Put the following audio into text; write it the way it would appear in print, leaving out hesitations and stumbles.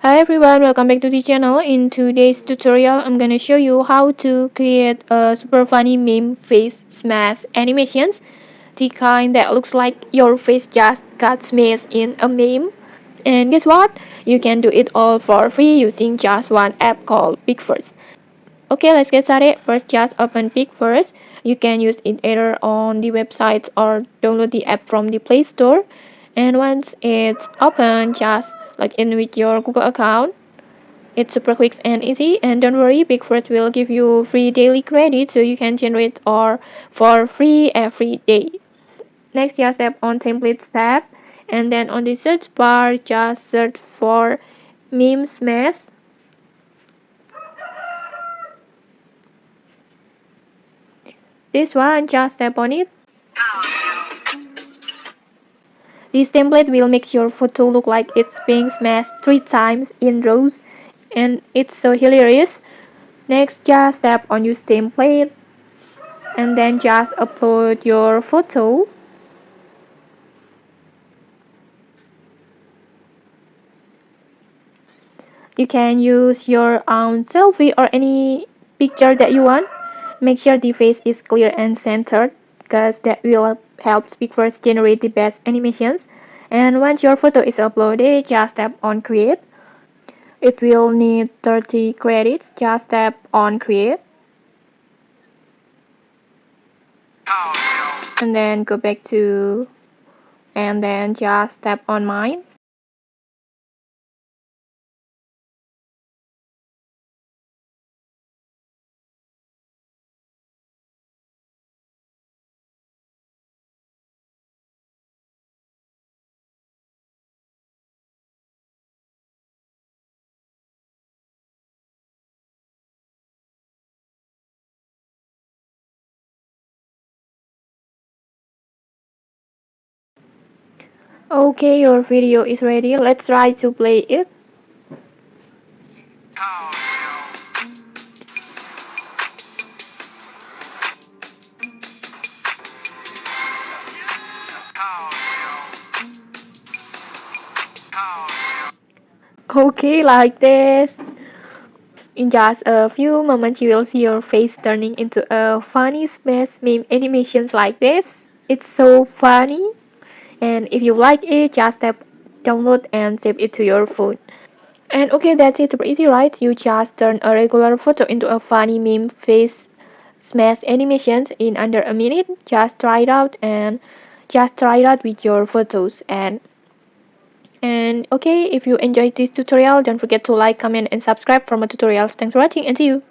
Hi everyone, welcome back to the channel. In today's tutorial, I'm gonna show you how to create a super funny meme face smash animations. The kind that looks like your face just got smashed in a meme. And guess what? You can do it all for free using just one app called PixVerse. Okay, let's get started. First, just open PixVerse. You can use it either on the website or download the app from the Play Store. And once it's open, just log in with your Google account. It's super quick and easy, and don't worry, PixVerse will give you free daily credit so you can generate or for free every day. Next, just tap on Templates tab, and then on the search bar, just search for meme smash. This one, just tap on it. This template will make your photo look like it's being smashed 3 times in rows, and it's so hilarious. Next, just tap on use template, and then just upload your photo. You can use your own selfie or any picture that you want. Make sure the face is clear and centered because that will help PixVerse generate the best animations. And once your photo is uploaded, just tap on create. It will need 30 credits. Just tap on create. And then go back to, and then just tap on mine. Okay, your video is ready. Let's try to play it. Okay, like this. In just a few moments, you will see your face turning into a funny smash meme animations like this. It's so funny. And if you like it, just tap download and save it to your phone. And okay, that's it. Super easy, right? You just turn a regular photo into a funny meme face smash animations in under a minute. Just try it out and just try it out with your photos. And okay, if you enjoyed this tutorial, don't forget to like, comment, and subscribe for more tutorials. Thanks for watching and see you.